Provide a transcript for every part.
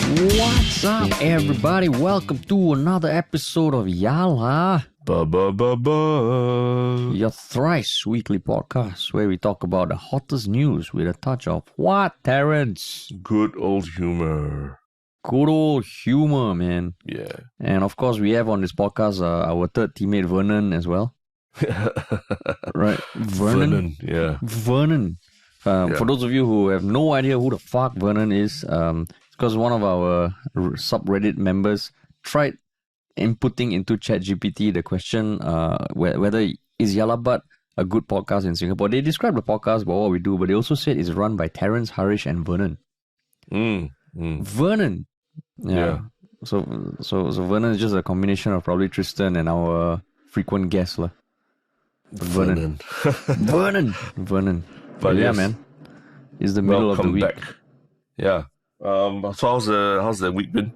What's up, everybody? Welcome to another episode of Yala, your thrice weekly podcast where we talk about the hottest news with a touch of what, Terrence? Good old humor. Good old humor, man. Yeah. And of course, we have on this podcast our third teammate, Vernon, as well. Right? Vernon? Yeah. Vernon. For those of you who have no idea who the fuck Vernon is, because one of our subreddit members tried inputting into ChatGPT the question whether is Yalabat a good podcast in Singapore. They describe the podcast about what we do, but they also said it's run by Terrence, Harish, and Vernon. Vernon. Yeah. So Vernon is just a combination of probably Tristen and our frequent guest. Vernon. Vernon. But yeah, man. It's the middle of the week. Back. Yeah. So how's the week been?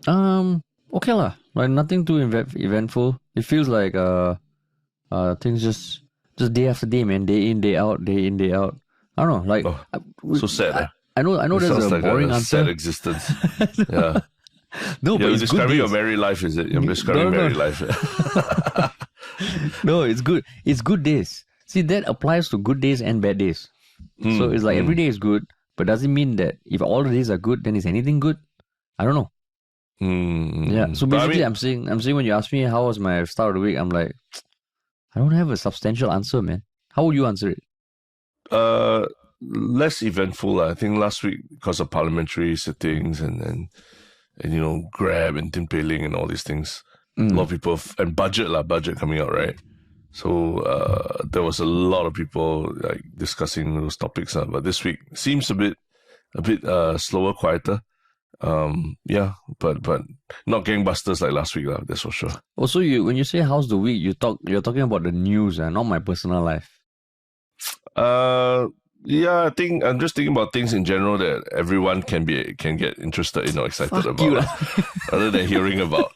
Okay lah. Like nothing too eventful. It feels like things just day after day, man. Day in, day out. I don't know. Like so sad. I know. There's a like boring answer. Sad existence. Yeah. No, but you're it's describing good your days. married life, is it? I'm describing married life. No, it's good. It's good days. See, that applies to good days and bad days. So it's like every day is good, but does it mean that if all the days are good, then is anything good? I don't know. Yeah. So basically, I'm saying when you ask me how was my start of the week, I'm like, I don't have a substantial answer, man. How would you answer it? Less eventful. I think last week because of parliamentary sittings and Grab and Tin Pei and all these things. A lot of people and budget coming out, right? So there was a lot of people like discussing those topics. But this week seems a bit slower, quieter. Yeah, but not gangbusters like last week, that's for sure. Also, when you say how's the week, you're talking about the news and not my personal life. Yeah, I think I'm just thinking about things in general that everyone can get interested in or excited about, other than hearing about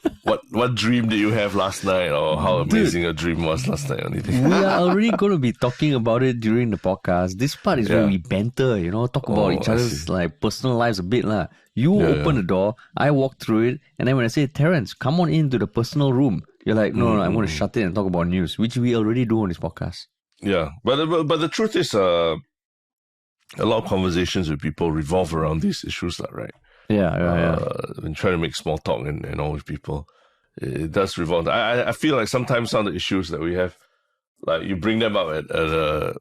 what dream did you have last night or how amazing your dream was last night or anything. We are already going to be talking about it during the podcast. This part is where we banter, talk about each other's like personal lives a bit lah. You open the door, I walk through it, and then when I say, Terrence, come on into the personal room, you're like, no, I'm going to shut it and talk about news, which we already do on this podcast. Yeah, but the truth is, a lot of conversations with people revolve around these issues, right? Yeah. When trying to make small talk and all with people, it does revolve. I feel like sometimes some of the issues that we have, like you bring them up at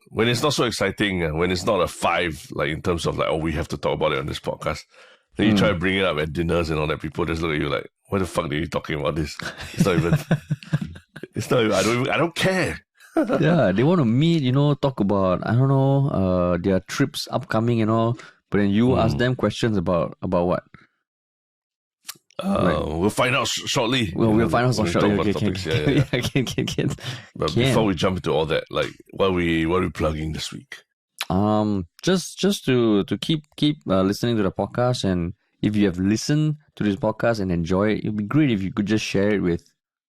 when it's not so exciting, when it's not a 5, like in terms of like, we have to talk about it on this podcast. Then you try to bring it up at dinners and all that. People just look at you like, "What the fuck are you talking about this?" It's not even. I don't care. Yeah, they want to meet, talk about, I don't know, their trips upcoming, but then you ask them questions about what? We'll find out shortly. We'll find out shortly. Okay. But before we jump into all that, like, what are we plugging this week? Just to keep listening to the podcast, and if you have listened to this podcast and enjoy it, it'd be great if you could just share it with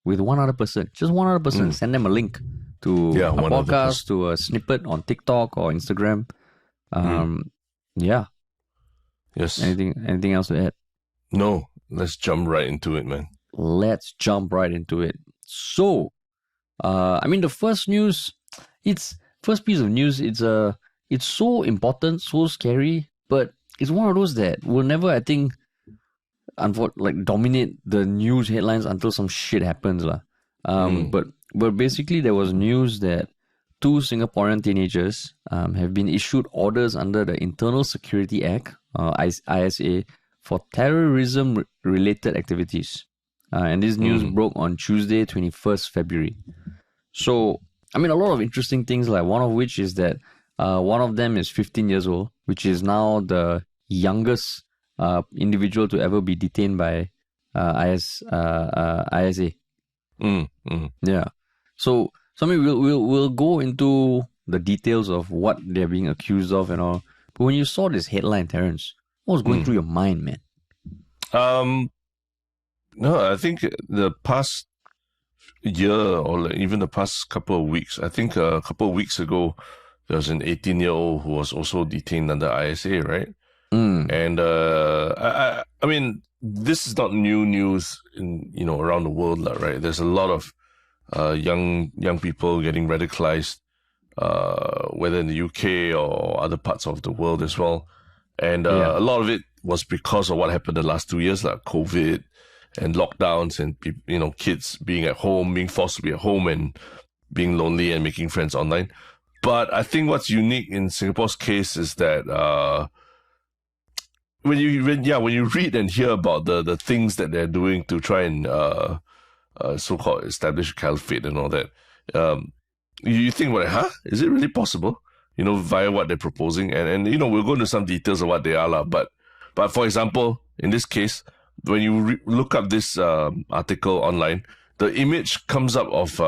one other person. Just one other person. Send them a link to a podcast, to a snippet on TikTok or Instagram. Yeah. Yes. Anything else to add? No. Let's jump right into it, man. Let's jump right into it. So, the first news, first piece of news, it's so important, so scary, but it's one of those that will never, I think, dominate the news headlines until some shit happens lah. But basically there was news that 2 Singaporean teenagers have been issued orders under the Internal Security Act, ISA, for terrorism related activities. And this news broke on Tuesday, 21st February. So, a lot of interesting things, like one of which is that one of them is 15 years old, which is now the youngest individual to ever be detained by ISA. Yeah. So we'll go into the details of what they're being accused of and all. But when you saw this headline, Terrence, what was going through your mind, man? No, I think the past year or even the past couple of weeks, I think a couple of weeks ago, there was an 18-year-old who was also detained under ISA, right? And I mean, this is not new news in, around the world, right? There's a lot of young people getting radicalized, whether in the UK or other parts of the world as well. And a lot of it was because of what happened the last 2 years, like COVID and lockdowns and, kids being at home, being forced to be at home and being lonely and making friends online. But I think what's unique in Singapore's case is that when you read and hear about the things that they're doing to try and so-called establish a caliphate and all that, you think, well, is it really possible? Via what they're proposing, and we'll go into some details of what they are, but for example, in this case, when you look up this article online, the image comes up of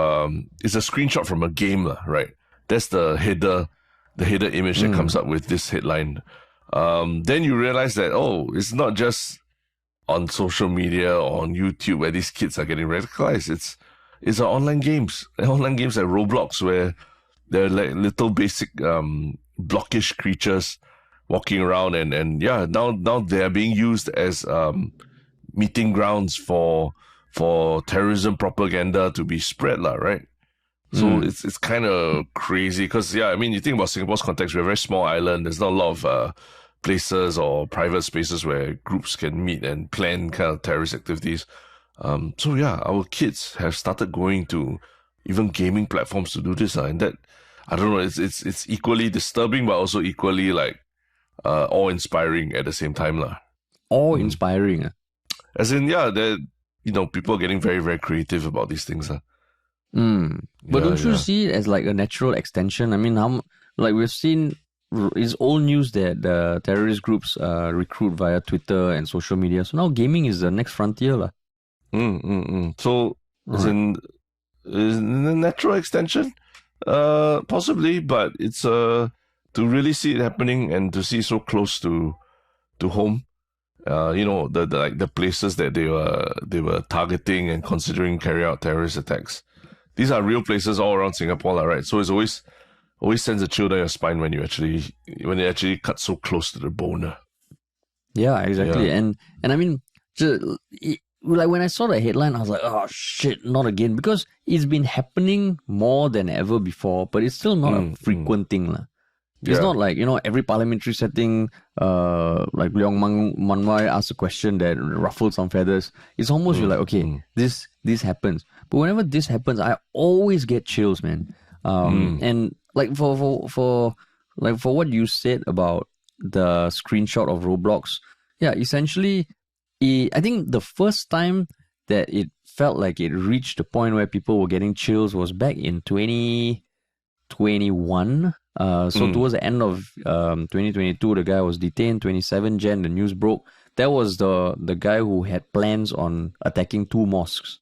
it's a screenshot from a game, right? That's the header image that comes up with this headline. Then you realize that, it's not just on social media or on YouTube where these kids are getting radicalized. It's online games like Roblox, where they're like little basic blockish creatures walking around, and now they're being used as meeting grounds for terrorism propaganda to be spread, right? So it's kind of crazy because, you think about Singapore's context, we're a very small island. There's not a lot of places or private spaces where groups can meet and plan kind of terrorist activities. Our kids have started going to even gaming platforms to do this, and that, I don't know, it's equally disturbing but also equally like awe-inspiring at the same time, Awe-inspiring. As in, they're, people are getting very, very creative about these things. But don't you see it as like a natural extension? I mean, we've seen, it's old news that the terrorist groups recruit via Twitter and social media. So now gaming is the next frontier. So, as in, is it a natural extension? Possibly, but it's to really see it happening and to see so close to home. The places that they were targeting and considering carrying out terrorist attacks. These are real places all around Singapore, right? So it's always sends a chill down your spine when they actually cut so close to the bone. Yeah, exactly. Yeah. And I mean, like when I saw the headline, I was like, oh shit, not again, because it's been happening more than ever before, but it's still not a frequent thing. It's not like, every parliamentary setting, like Leong Man Wai asks a question that ruffles some feathers. It's almost you're like, okay, this happens. But whenever this happens, I always get chills, man. And like for what you said about the screenshot of Roblox, essentially, I think the first time that it felt like it reached the point where people were getting chills was back in 2021. So towards the end of 2022, the guy was detained. 27 Jan, the news broke. That was the guy who had plans on attacking 2 mosques.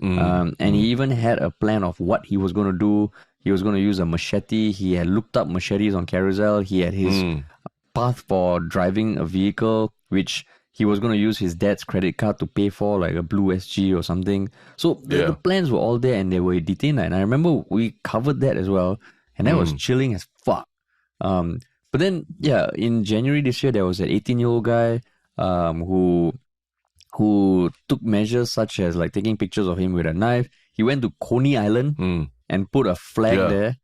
And he even had a plan of what he was going to do. He was going to use a machete. He had looked up machetes on Carousel. He had his path for driving a vehicle, which he was going to use his dad's credit card to pay for, like a Blue SG or something. So the plans were all there and they were detained. And I remember we covered that as well. And that was chilling as fuck. But then, in January this year, there was an 18-year-old guy who took measures such as like taking pictures of him with a knife. He went to Coney Island and put a flag there,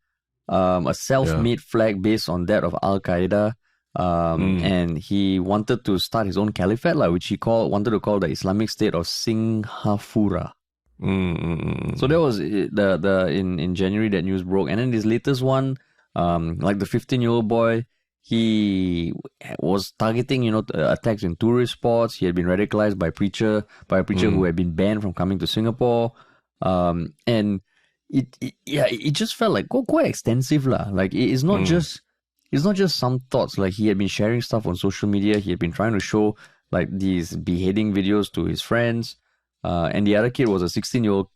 a self-made flag based on that of Al-Qaeda. And he wanted to start his own caliphate, which he wanted to call the Islamic State of Singapore. So that was in January that news broke. And then this latest one, like the 15-year-old boy, he was targeting, attacks in tourist spots. He had been radicalized by a preacher who had been banned from coming to Singapore. And it just felt like quite extensive, lah. Like it's not just some thoughts. Like he had been sharing stuff on social media. He had been trying to show like these beheading videos to his friends. And the other kid was a 16-year-old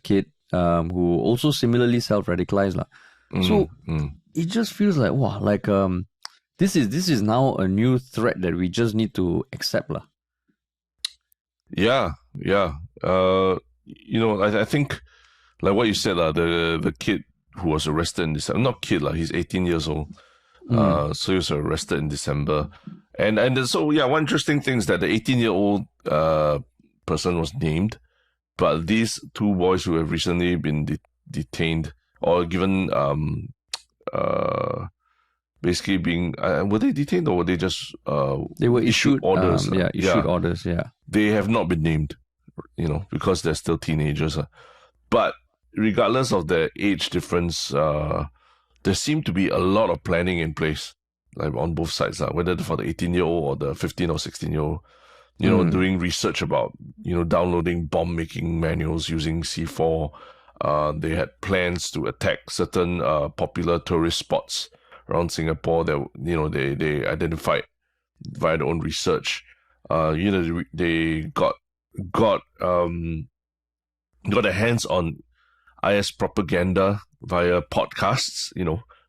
kid who also similarly self-radicalized, lah. So it just feels like, wow, like this is now a new threat that we just need to accept, lah. Yeah. I think like what you said, the kid who was arrested in this, not kid, he's 18 years old. So he was arrested in December. And so, yeah, one interesting thing is that the 18-year-old person was named, but these two boys who have recently been detained or given, basically being, were they detained or were they just they were issued orders? Orders, yeah. They have not been named, because they're still teenagers. But regardless of their age difference, there seemed to be a lot of planning in place, like on both sides, whether for the 18-year-old or the 15 or 16-year-old, doing research about, downloading bomb-making manuals using C4. They had plans to attack certain popular tourist spots around Singapore that, they identified via their own research. They got their hands on IS propaganda via podcasts,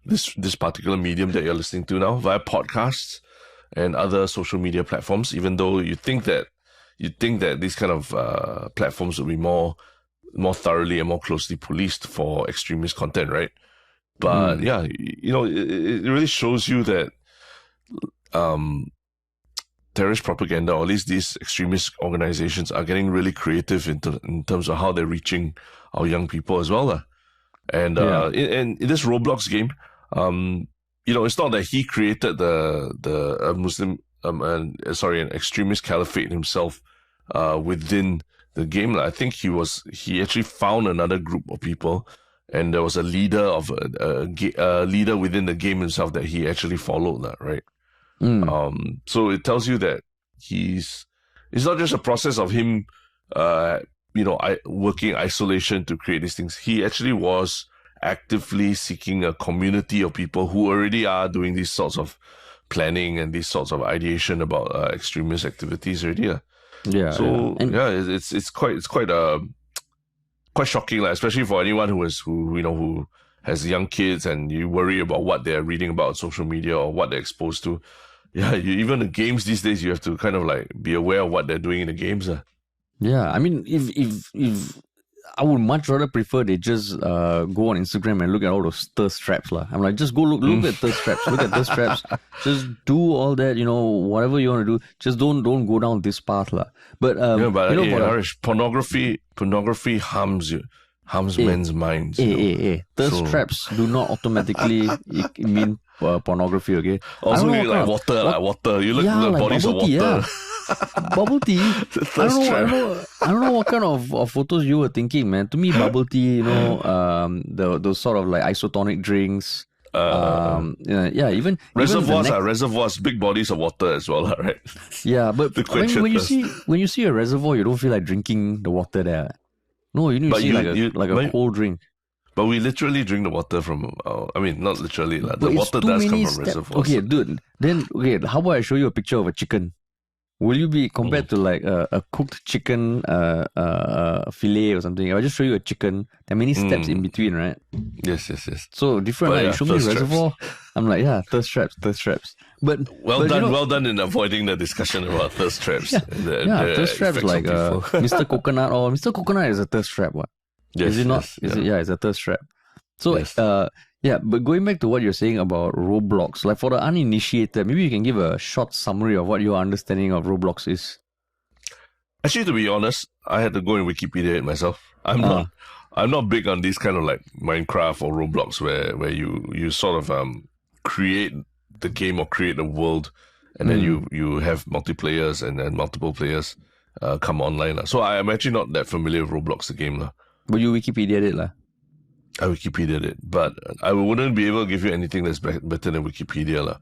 this particular medium that you're listening to now, via podcasts and other social media platforms, even though you think that these kind of platforms will be more thoroughly and more closely policed for extremist content, right? But yeah, it really shows you that terrorist propaganda, or at least these extremist organizations, are getting really creative in terms of how they're reaching our young people as well. And in this Roblox game, it's not that he created the Muslim, an extremist caliphate himself within the game. I think he actually found another group of people, and there was a leader of a leader within the game himself that he actually followed, right? So it tells you that it's not just a process of him, working isolation to create these things. He actually was actively seeking a community of people who already are doing these sorts of planning and these sorts of ideation about extremist activities already. So it's quite shocking, especially for anyone who has young kids and you worry about what they're reading about on social media or what they're exposed to. Yeah, even the games these days, you have to kind of like be aware of what they're doing in the games. Yeah, I mean, if I would much rather prefer they just go on Instagram and look at all those thirst traps. I'm like, just go look at thirst traps. Look at thirst traps. Just do all that, whatever you want to do. Just don't go down this path. But Harish, pornography harms men's minds. Thirst traps do not automatically mean pornography, okay? Also, like water. You look at the bodies of water. Yeah. Bubble tea. I don't know what kind of photos you were thinking, man. To me, bubble tea, those sort of like isotonic drinks. Even reservoirs, big bodies of water as well, right? Yeah, but when you see a reservoir, you don't feel like drinking the water there. No, you need to see a cold drink. But we literally drink the water from, not literally. The water does come from reservoirs. Okay, dude. Then, how about I show you a picture of a chicken? Will you be compared to like a cooked chicken fillet or something? I'll just show you a chicken. There are many steps in between, right? Yes. So different, right? You show me a reservoir. I'm like, thirst traps. But well done in avoiding the discussion about thirst traps. Thirst traps like Mr. Coconut, or Mr. Coconut is a thirst trap. What? Yes, is it not? It's a thirst trap. So but going back to what you're saying about Roblox, like for the uninitiated, maybe you can give a short summary of what your understanding of Roblox is. Actually, to be honest, I had to go and Wikipedia it myself. I'm not big on these kind of like Minecraft or Roblox where you sort of create the game or create a world, and then you have multiplayers and then multiple players come online. So I'm actually not that familiar with Roblox, the game. But you Wikipedia'd it. I Wikipedia'd it, but I wouldn't be able to give you anything that's better than Wikipedia.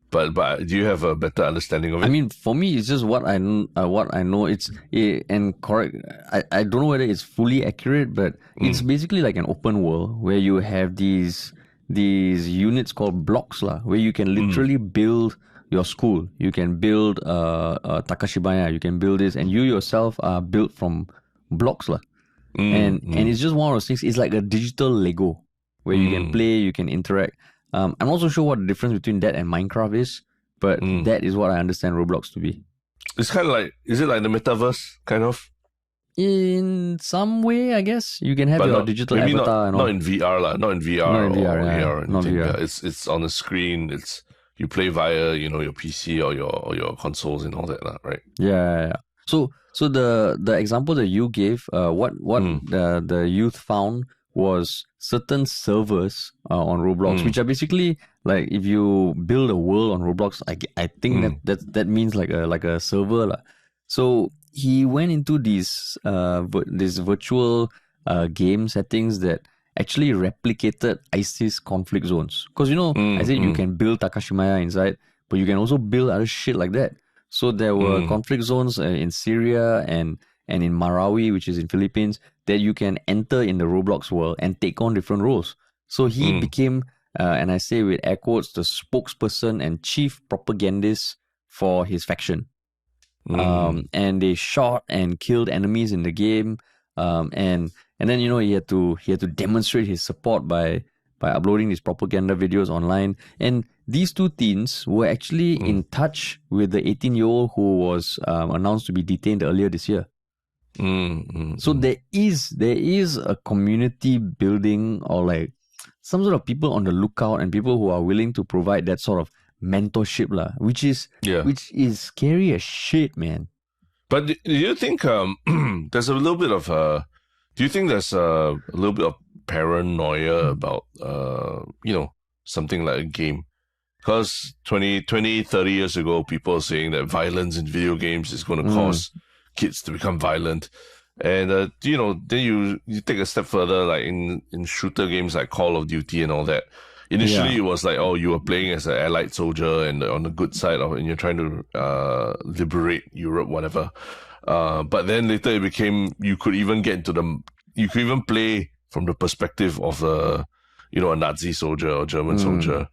But do you have a better understanding of it? I mean, for me, it's just what I know. It's and correct. I don't know whether it's fully accurate, but it's basically like an open world where you have these units called blocks, where you can literally build your school. You can build Takashibaya. You can build this, and you yourself are built from blocks, And it's just one of those things. It's like a digital Lego where you can play, you can interact. I'm not so sure what the difference between that and Minecraft is, but that is what I understand Roblox to be. It's kind of like, is it like the metaverse kind of? In some way, I guess you can have But your not digital maybe avatar and all. not in VR lah, not in VR Not in VR, or yeah, AR or not anything. VR. Yeah, it's on the screen. It's you play via your PC or your consoles and all that lah, right? Yeah. So the example that you gave, what the youth found was certain servers on Roblox, which are basically like if you build a world on Roblox, I think that means like a server lah. So he went into these this virtual game settings that actually replicated ISIS conflict zones. Because I said you can build Takashimaya inside, but you can also build other shit like that. So there were conflict zones in Syria and in Marawi, which is in Philippines, that you can enter in the Roblox world and take on different roles. So he became, and I say with air quotes, the spokesperson and chief propagandist for his faction. And they shot and killed enemies in the game. And then he had to demonstrate his support by uploading these propaganda videos online. And these two teens were actually in touch with the 18-year-old who was announced to be detained earlier this year. So there is a community building, or like some sort of people on the lookout and people who are willing to provide that sort of mentorship lah, which is scary as shit, man. But do you think there's a little bit of do you think there's a little bit of paranoia about something like a game? Because 20, 30 years ago, people were saying that violence in video games is going to cause kids to become violent. And, then you take a step further, like in shooter games like Call of Duty and all that. Initially, it was like, oh, you were playing as an allied soldier and on the good side of it, and you're trying to liberate Europe, whatever. But then later it became, you could even play from the perspective of a Nazi soldier or German soldier.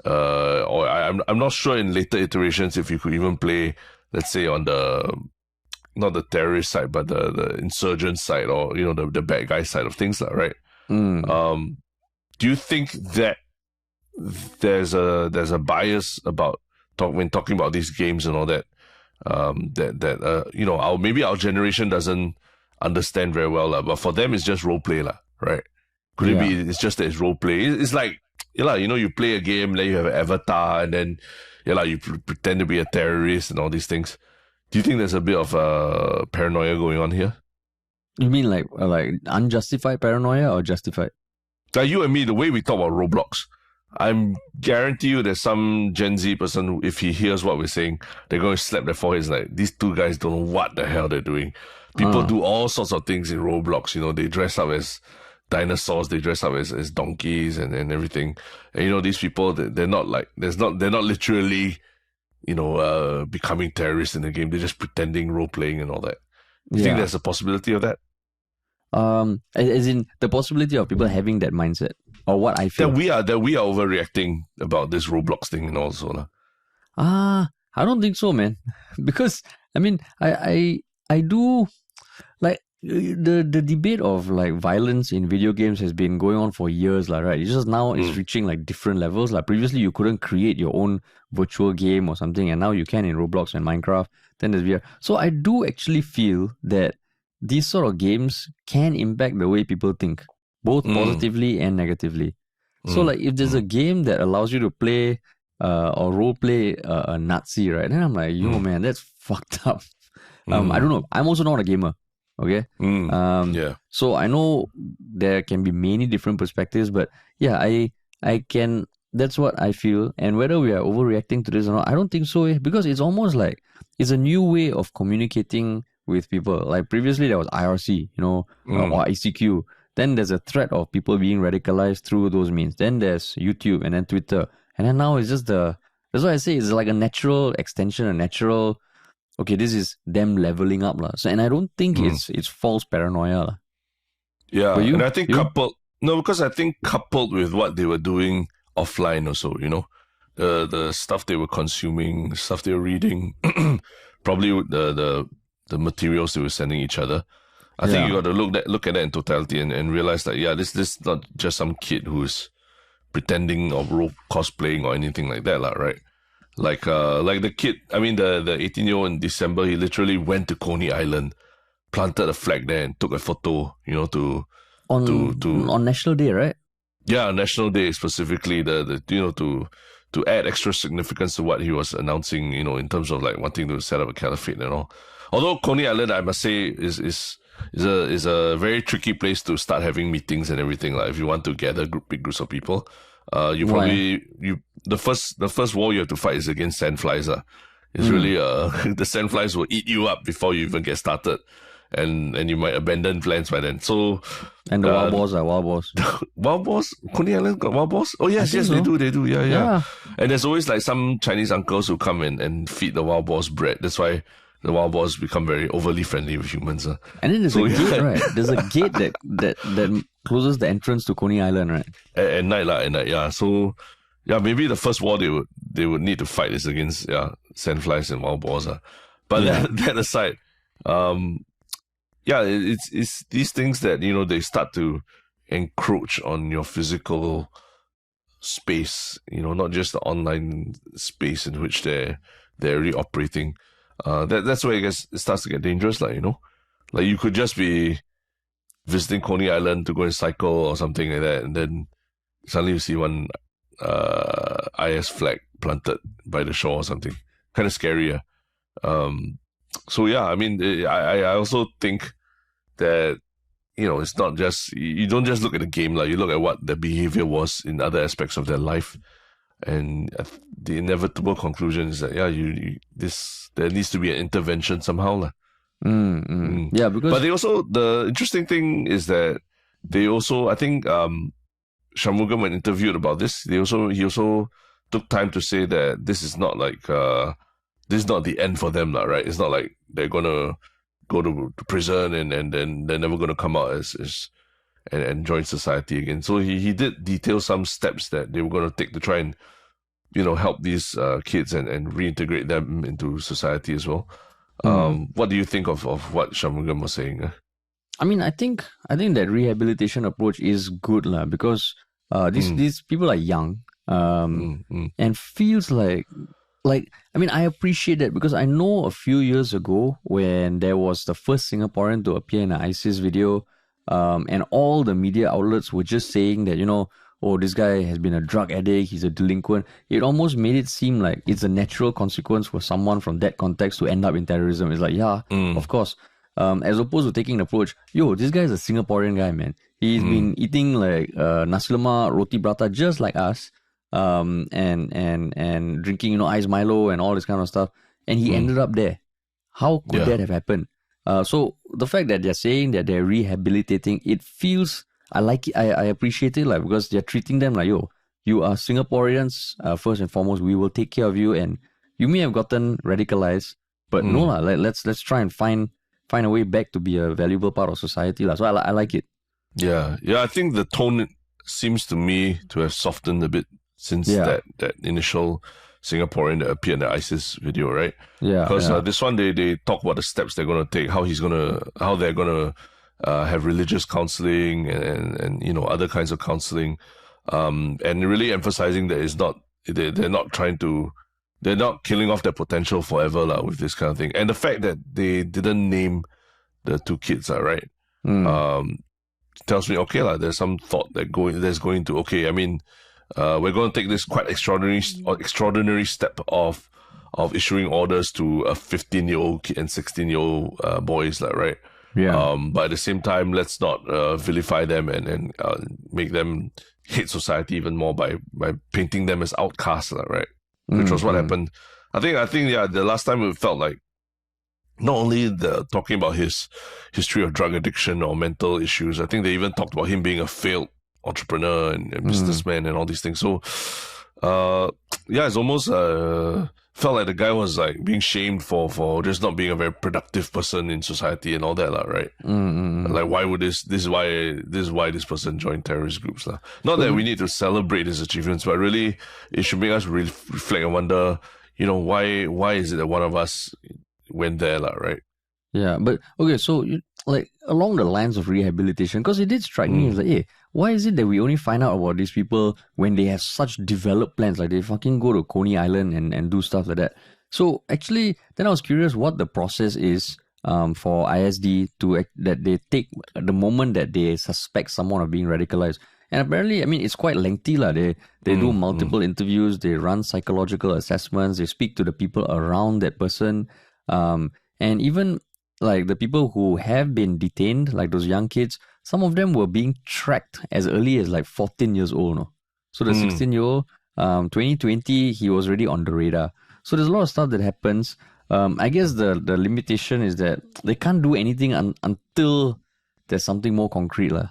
Or I'm not sure in later iterations if you could even play, let's say, on the not the terrorist side, but the insurgent side, or the bad guy side of things, right? Do you think that there's a bias about when talking about these games and all that, maybe our generation doesn't understand very well, but for them it's just role play, right? Could it be it's just that it's role play? It's like you play a game, then you have an avatar, and then you pretend to be a terrorist and all these things. Do you think there's a bit of paranoia going on here? You mean like unjustified paranoia or justified? Like you and me, the way we talk about Roblox, I'm guarantee you there's some Gen Z person who, if he hears what we're saying, they're going to slap their foreheads like, these two guys don't know what the hell they're doing. People do all sorts of things in Roblox. They dress up as dinosaurs, they dress up as donkeys and everything. And these people, they're not literally becoming terrorists in the game. They're just pretending, role playing and all that. You think there's a possibility of that? As in the possibility of people having that mindset, or what I feel that we are overreacting about this Roblox thing and also. I don't think so, man. Because I mean, I do like the debate of like violence in video games has been going on for years, right? It's just now it's reaching like different levels. Like previously you couldn't create your own virtual game or something, and now you can in Roblox and Minecraft. Then there's VR. So I do actually feel that these sort of games can impact the way people think, both positively and negatively. So like if there's a game that allows you to play or role play a Nazi, right? Then I'm like, man, that's fucked up. I don't know. I'm also not a gamer. Okay. So I know there can be many different perspectives, but yeah, I can. That's what I feel. And whether we are overreacting to this or not, I don't think so. Because it's almost like it's a new way of communicating with people. Like previously there was IRC, or ICQ. Then there's a threat of people being radicalized through those means. Then there's YouTube and then Twitter. And then now it's just that's what I say. It's like a natural extension, a natural, okay, this is them leveling up. So, and I don't think it's false paranoia. Yeah. And I think coupled with what they were doing offline also, the stuff they were consuming, stuff they were reading, probably the materials they were sending each other. I think you got to look at that in totality and realize that, this is not just some kid who's pretending or cosplaying or anything like that, right? Like the kid, I mean, the 18-year-old in December, he literally went to Coney Island planted a flag there and took a photo, on National Day, right? Yeah, National Day specifically, to add extra significance to what he was announcing, in terms of like wanting to set up a caliphate and all. Although Coney Island, I must say, is a very tricky place to start having meetings and everything. Like if you want to gather big groups of people, the first war you have to fight is against sandflies. It's really the sandflies will eat you up before you even get started. And you might abandon plans by then. So and the wild boars are wild boars. Wild boars? Coney Island got wild boars? Oh yes, so. they do. Yeah. And there's always like some Chinese uncles who come and feed the wild boars bread. That's why the wild boars become very overly friendly with humans. And then there's a gate, right? There's a gate that closes the entrance to Coney Island, right? At night, yeah. So yeah, maybe the first war they would need to fight is against sandflies and wild boars. But that aside, it's these things that, they start to encroach on your physical space, not just the online space in which they're really operating. That's where I guess it starts to get dangerous, like you could just be visiting Coney Island to go and cycle or something like that, and then suddenly you see one IS flag planted by the shore or something. Kind of scary. So yeah, I mean, I also think that, it's not just, you don't just look at the game, like you look at what the behavior was in other aspects of their life. And the inevitable conclusion is that, there needs to be an intervention somehow. Yeah, because... But the interesting thing is that they also, I think, Shanmugam, when interviewed about this, he also took time to say that this is not like, this is not the end for them, right? It's not like they're going to go to prison and then they're never going to come out and join society again. So he did detail some steps that they were going to take to try and, help these kids and reintegrate them into society as well. What do you think of what Shanmugam was saying? I mean, I think that rehabilitation approach is good, because these people are young, and feels like, I mean, I appreciate that, because I know a few years ago when there was the first Singaporean to appear in an ISIS video, and all the media outlets were just saying that, this guy has been a drug addict, he's a delinquent. It almost made it seem like it's a natural consequence for someone from that context to end up in terrorism. It's like, of course. As opposed to taking the approach, this guy is a Singaporean guy, man. He's been eating like nasi lemak, roti prata, just like us. And drinking, ice Milo and all this kind of stuff. And he ended up there. How could that have happened? So the fact that they're saying that they're rehabilitating, it feels, I like it, I appreciate it, because they're treating them like, you are Singaporeans, first and foremost, we will take care of you, and you may have gotten radicalized, but no, let's try and find a way back to be a valuable part of society. So I like it. Yeah, I think the tone seems to me to have softened a bit since that initial Singaporean that appeared in the ISIS video, right? Yeah. Because this one, they talk about the steps they're going to take, how they're going to have religious counseling and other kinds of counseling, and really emphasizing that they're not killing off their potential forever with this kind of thing. And the fact that they didn't name the two kids, right? Tells me, there's some thought that's going to, I mean, we're going to take this quite extraordinary step of issuing orders to a 15-year-old and 16-year-old boys, right? Yeah. But at the same time, let's not vilify them and make them hate society even more by painting them as outcasts, right? Which was what happened. I think the last time it felt like not only talking about his history of drug addiction or mental issues, I think they even talked about him being a failed entrepreneur and businessman and all these things. So, it's almost felt like the guy was like being shamed for just not being a very productive person in society and all that, right? Like, why would this is why this person joined terrorist groups, Not that we need to celebrate his achievements, but really it should make us reflect and wonder, why is it that one of us went there, right? Yeah, but okay, so along the lines of rehabilitation, because it did strike me as like, why is it that we only find out about these people when they have such developed plans? Like they fucking go to Coney Island and do stuff like that. So actually, then I was curious what the process is for ISD that they take the moment that they suspect someone of being radicalized. And apparently, I mean, it's quite lengthy lah. They do multiple interviews, they run psychological assessments, they speak to the people around that person, and even like the people who have been detained, like those young kids, some of them were being tracked as early as like 14 years old. No? So the 16-year-old, 2020, he was already on the radar. So there's a lot of stuff that happens. I guess the limitation is that they can't do anything until there's something more concrete lah.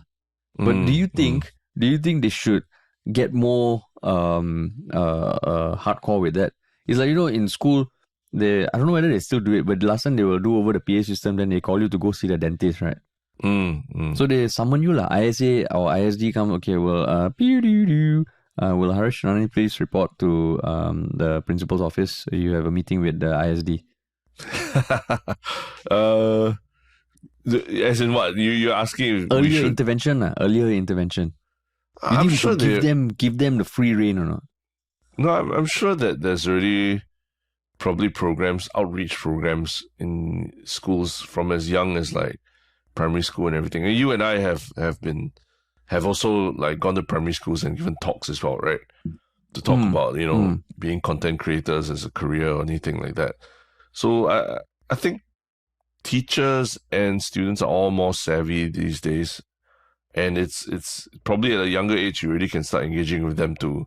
But do you think they should get more hardcore with that? It's like, in school, I don't know whether they still do it, but last time they will do over the PA system, then they call you to go see the dentist, right? So they summon you lah. ISA or ISD come, okay, well, will Harish Nani please report to the principal's office? You have a meeting with the ISD. As in what? You're asking earlier intervention. I'm sure give them the free rein or not? No, I'm sure that there's already probably outreach programs in schools from as young as like primary school and everything. And you and I have also like gone to primary schools and given talks as well, right? To talk about, being content creators as a career or anything like that. So I think teachers and students are all more savvy these days. And it's probably at a younger age, you really can start engaging with them to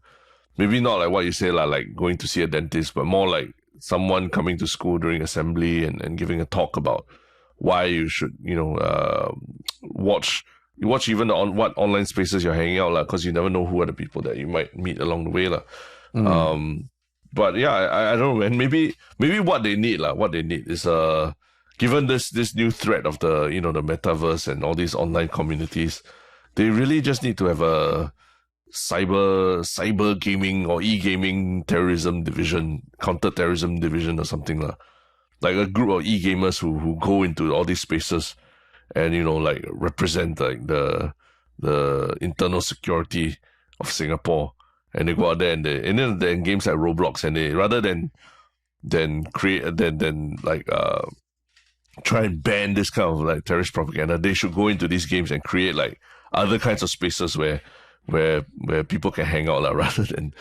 maybe not like what you say, like going to see a dentist, but more like someone coming to school during assembly and giving a talk about why you should, watch even what online spaces you're hanging out, because you never know who are the people that you might meet along the way. But yeah, I don't know, and maybe what they need is given this new threat of the the metaverse and all these online communities, they really just need to have a cyber gaming or e-gaming terrorism division, counter-terrorism division or something like a group of e-gamers who go into all these spaces and like represent like the internal security of Singapore, and they go out there and then games like Roblox, and they rather than try and ban this kind of like terrorist propaganda, they should go into these games and create like other kinds of spaces where people can hang out rather than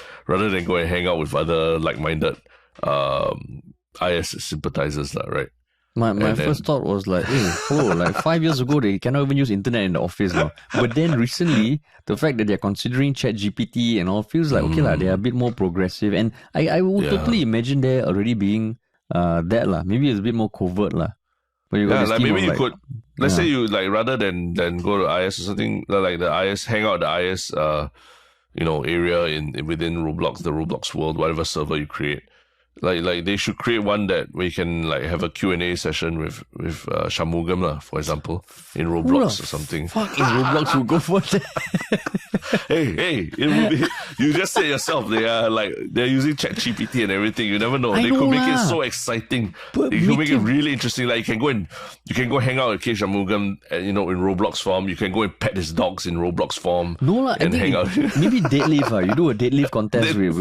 go and hang out with other like-minded IS sympathizers right? My first thought was like, like 5 years ago they cannot even use internet in the office now. But then recently, the fact that they're considering ChatGPT and all feels like okay they're a bit more progressive, and I would totally imagine they're already being that maybe it's a bit more covert But you got like maybe you could, let's say you like rather than go to IS or something, like the IS, hang out the IS area within Roblox, the Roblox world, whatever server you create. Like they should create one where you can like have a Q&A session with Shanmugam for example, in Roblox or something. Fuck, in Roblox will go for that. Hey, it will be. You just said yourself, they're using ChatGPT and everything. You never know. They could make it so exciting. They could make it really interesting. Like you can go hang out with K. Shanmugam, in Roblox form. You can go and pet his dogs in Roblox form. And hang out. Maybe deadlift. You do a deadlift contest with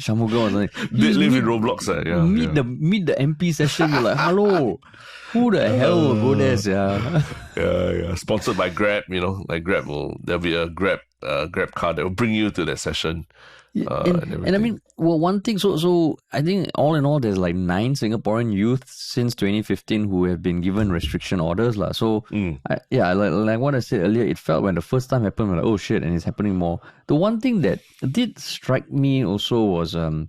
Shanmugam or something. Deadlift in Roblox. Meet the MP session. You're like, hello. Who the hell will go there? Yeah. Sponsored by Grab, like there'll be a Grab card that will bring you to that session. And I mean, one thing, so I think all in all, there's like 9 Singaporean youth since 2015 who have been given restriction orders. So, like what I said earlier, it felt when the first time happened, like, oh shit, and it's happening more. The one thing that did strike me also was, with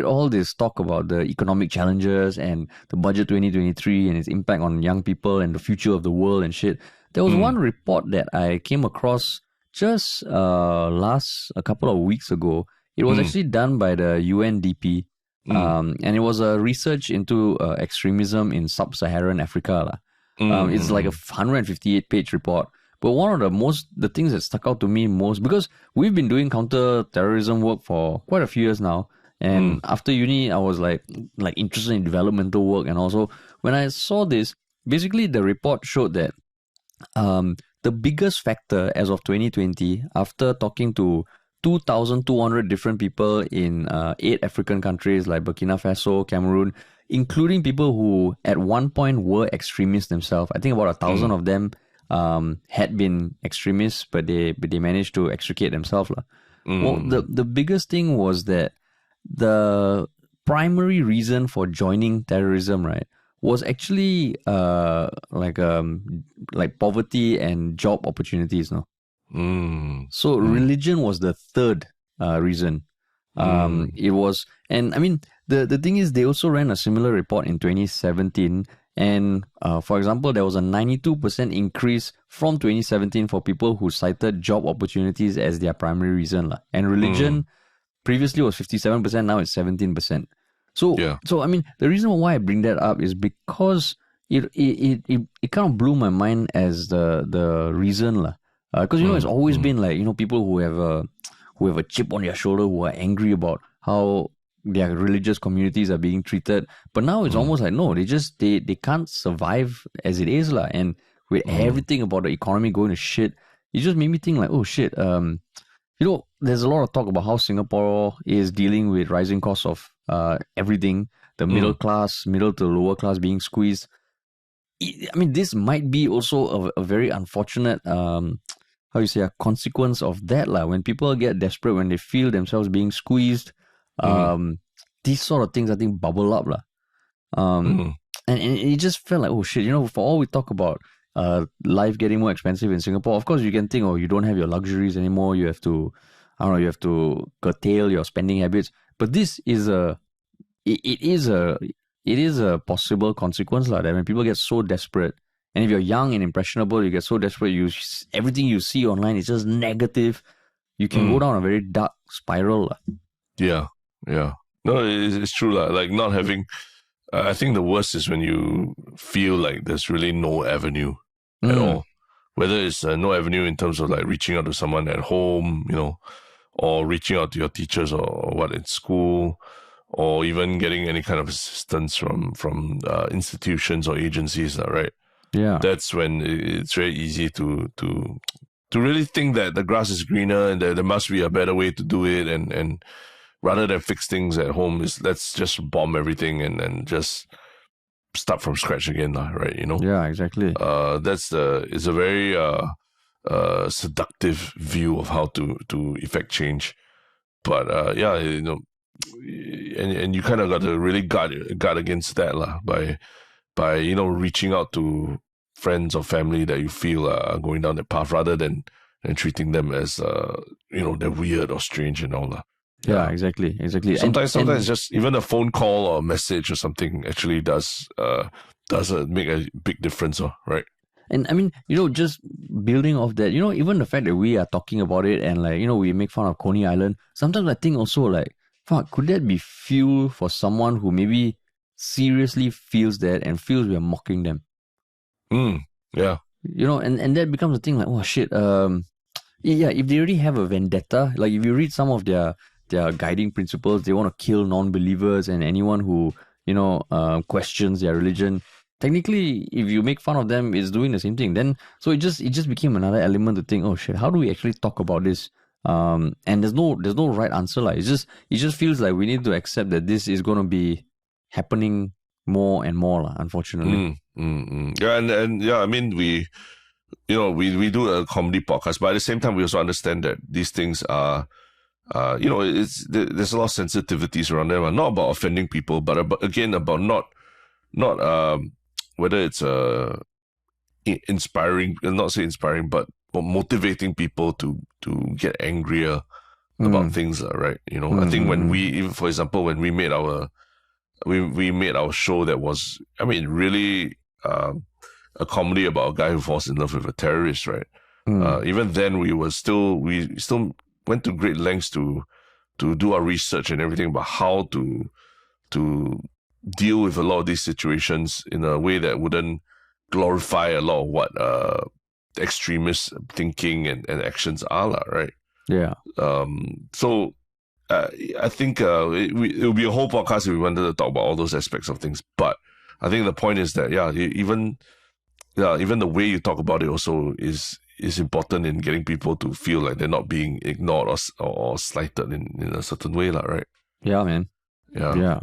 all this talk about the economic challenges and the budget 2023 and its impact on young people and the future of the world and shit, there was one report that I came across just a couple of weeks ago. It was actually done by the UNDP, and it was a research into extremism in sub-Saharan Africa. It's like a 158-page report. But one of the things that stuck out to me most, because we've been doing counter-terrorism work for quite a few years now, and after uni, I was like interested in developmental work, and also when I saw this, basically the report showed that the biggest factor as of 2020, after talking to 2,200 different people in 8 African countries like Burkina Faso, Cameroon, including people who at one point were extremists themselves. I think about 1,000 of them had been extremists, but they managed to extricate themselves. Well, the biggest thing was that the primary reason for joining terrorism, right, was actually like poverty and job opportunities, no? So religion was the third reason. It was, and I mean, the thing is, they also ran a similar report in 2017, and for example, there was a 92% increase from 2017 for people who cited job opportunities as their primary reason, and religion previously was 57%, now it's 17%. So I mean, the reason why I bring that up is because it kind of blew my mind as the reason, because it's always been like, people who have a chip on their shoulder, who are angry about how their religious communities are being treated. But now it's almost like, no, they can't survive as it is, and with everything about the economy going to shit, it just made me think like, oh shit, there's a lot of talk about how Singapore is dealing with rising costs of everything, the middle class, middle to lower class being squeezed. I mean, this might be also a very unfortunate, a consequence of that. When people get desperate, when they feel themselves being squeezed, these sort of things, I think, bubble up. And it just felt like, oh shit, for all we talk about life getting more expensive in Singapore, of course you can think, oh, you don't have your luxuries anymore, you have to curtail your spending habits. But this is it is a possible consequence that when people get so desperate, and if you're young and impressionable, you get so desperate, everything you see online is just negative, you can go down a very dark spiral. Yeah. No, it's true. Like not having, I think the worst is when you feel like there's really no avenue at all. Whether it's no avenue in terms of like reaching out to someone at home, or reaching out to your teachers or what in school, or even getting any kind of assistance from institutions or agencies, right? Yeah. That's when it's very easy to really think that the grass is greener and that there must be a better way to do it, and rather than fix things at home, let's just bomb everything and just start from scratch again, right? Yeah, exactly. It's a very seductive view of how to effect change, but and you kind of got to really guard against that by reaching out to friends or family that you feel are going down that path, rather than treating them as they're weird or strange and all that. Yeah, exactly. Sometimes just even a phone call or a message or something actually does make a big difference, right? And I mean, just building off that, even the fact that we are talking about it and we make fun of Coney Island, sometimes I think also like, fuck, could that be fuel for someone who maybe seriously feels that and feels we are mocking them? Yeah. And that becomes a thing like, oh shit, if they already have a vendetta, like if you read some of their guiding principles, they want to kill non-believers and anyone who, questions their religion. Technically, if you make fun of them, it's doing the same thing. Then, so it just became another element to think, oh shit, how do we actually talk about this? And there's no right answer. It just feels like we need to accept that this is going to be happening more and more, unfortunately. Yeah, and I mean, we do a comedy podcast, but at the same time, we also understand that these things are, there's a lot of sensitivities around them. Not about offending people, but about not whether it's inspiring, not say inspiring, but motivating people to get angrier about things, right? I think when for example, when we made our show that was, I mean, really a comedy about a guy who falls in love with a terrorist, right? Even then, we still went to great lengths to do our research and everything about how to deal with a lot of these situations in a way that wouldn't glorify a lot of what extremist thinking and actions are, right? Yeah. So I think it would be a whole podcast if we wanted to talk about all those aspects of things. But I think the point is that even the way you talk about it also is important in getting people to feel like they're not being ignored or slighted in a certain way, right? Yeah, man. Yeah.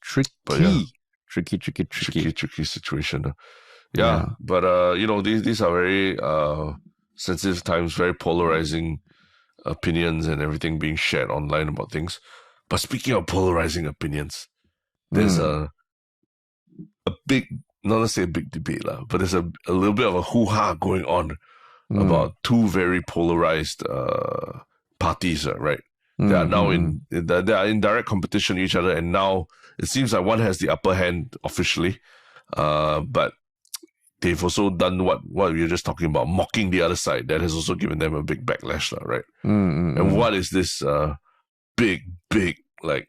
Tricky. But yeah. Tricky. Situation. Yeah. But these are very sensitive times, very polarizing opinions and everything being shared online about things. But speaking of polarizing opinions, there's a big, not to say a big debate, but there's a little bit of a hoo-ha going on about two very polarized parties, right? They are now they are in direct competition with each other, and now it seems like one has the upper hand officially, but they've also done what we were just talking about, mocking the other side. That has also given them a big backlash, right? And what is this big like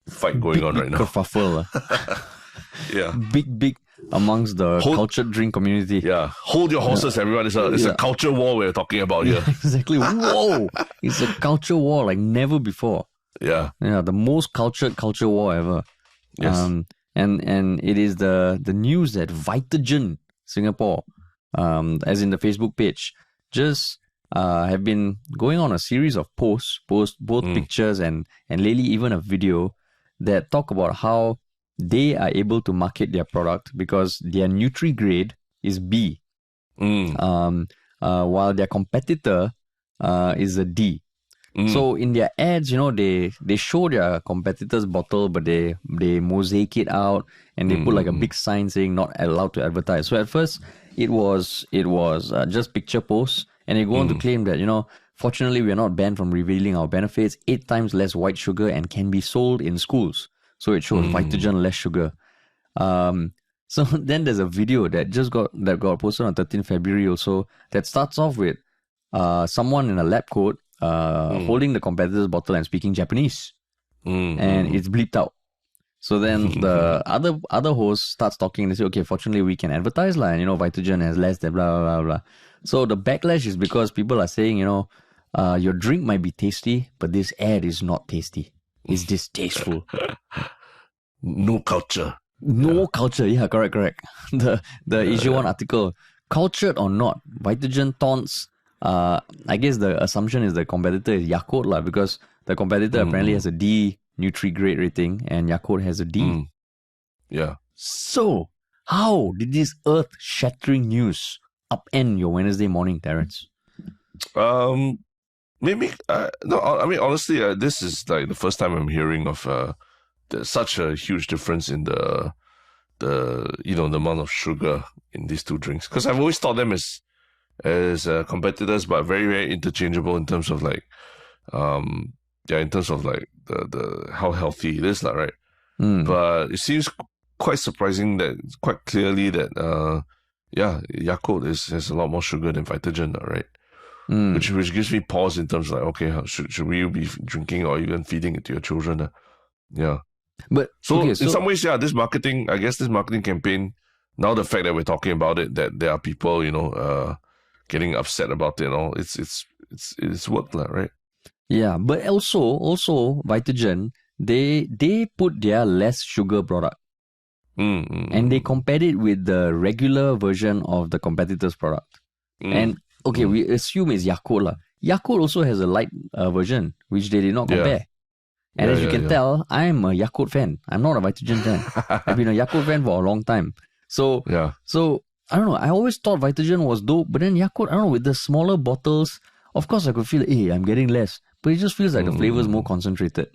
fight going on right now? Kerfuffle. Yeah, big amongst the cultured drink community. Yeah, hold your horses, everyone. It's a culture war we're talking about here. Exactly. Whoa, it's a culture war like never before. Yeah, the most cultured culture war ever. Yes. And it is the news that Vitagen Singapore, as in the Facebook page, just have been going on a series of posts, both pictures and lately even a video that talk about how they are able to market their product because their Nutri-Grade is B, while their competitor is a D. So in their ads, they show their competitor's bottle, but they mosaic it out and they put like a big sign saying not allowed to advertise. So at first it was just picture posts, and they go on to claim that fortunately we are not banned from revealing our benefits. 8 times less white sugar and can be sold in schools. So it shows Vitagen less sugar. So then there's a video that got posted on 13 February also that starts off with someone in a lab coat holding the competitor's bottle and speaking Japanese, and it's bleeped out. So then the other host starts talking and they say, okay, fortunately we can advertise and Vitagen has less than blah blah blah. So the backlash is because people are saying your drink might be tasty, but this ad is not tasty. It's distasteful. No culture. Culture. Yeah, correct. The Asia One article, cultured or not, Vitagen taunts. I guess the assumption is the competitor is Yakult because the competitor apparently has a D Nutri-Grade rating and Yakult has a D. Yeah. So, how did this earth-shattering news upend your Wednesday morning, Terrence? Maybe no. I mean, honestly, this is like the first time I'm hearing of such a huge difference in the amount of sugar in these two drinks. Because I've always thought them as competitors, but very, very interchangeable in terms of like, in terms of like the how healthy it is, right? But it seems quite surprising that quite clearly that Yakult has a lot more sugar than Vitagen, right? Which gives me pause in terms of like, okay, should we be drinking or even feeding it to your children? Yeah. But so in some ways, this marketing campaign, now the fact that we're talking about it, that there are people, getting upset about it and all, it's worked, right? Yeah, but also Vitagen, they put their less sugar product. And they compared it with the regular version of the competitor's product. And okay, we assume it's Yakult. Yakult also has a light version, which they did not compare. And as you can tell, I'm a Yakult fan. I'm not a Vitagen fan. I've been a Yakult fan for a long time. So I don't know. I always thought Vitagen was dope, but then Yakult, I don't know, with the smaller bottles, of course I could feel, hey, I'm getting less. But it just feels like the flavor is more concentrated.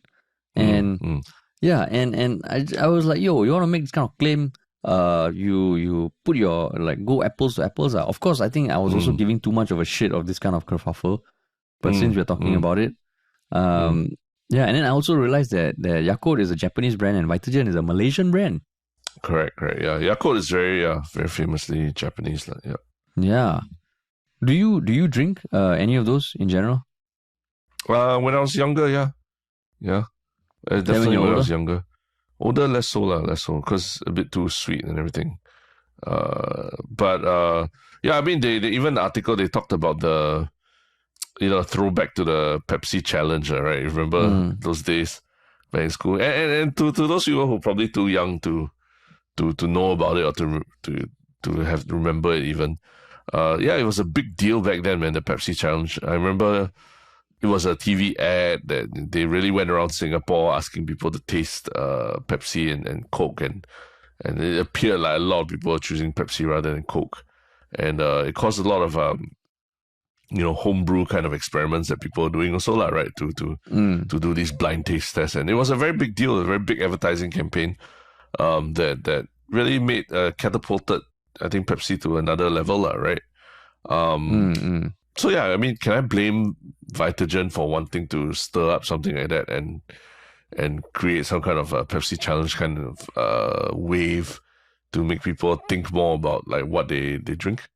And and I was like, yo, you want to make this kind of claim? You put your, like, go apples to apples. Of course, I think I was also giving too much of a shit of this kind of kerfuffle. But since we're talking about it, yeah, and then I also realized that Yakult is a Japanese brand and Vitagen is a Malaysian brand. Correct. Yeah, Yakult is very famously Japanese. Yeah. Yeah. Do you drink any of those in general? When I was younger, yeah. Definitely when I was younger. Older, less so, because a bit too sweet and everything. But I mean, they even the article they talked about the throwback to the Pepsi challenge, right? You remember those days back in school? And to those people who are probably too young to know about it or to have remember it even. It was a big deal back then, man, the Pepsi challenge. I remember it was a TV ad that they really went around Singapore asking people to taste Pepsi and Coke, and it appeared like a lot of people were choosing Pepsi rather than Coke, and it caused a lot of homebrew kind of experiments that people are doing also, right? To do these blind taste tests, and it was a very big deal, a very big advertising campaign that really made catapulted, I think, Pepsi to another level, right? So yeah, I mean, can I blame Vitagen for wanting to stir up something like that and create some kind of a Pepsi challenge kind of wave to make people think more about like what they drink?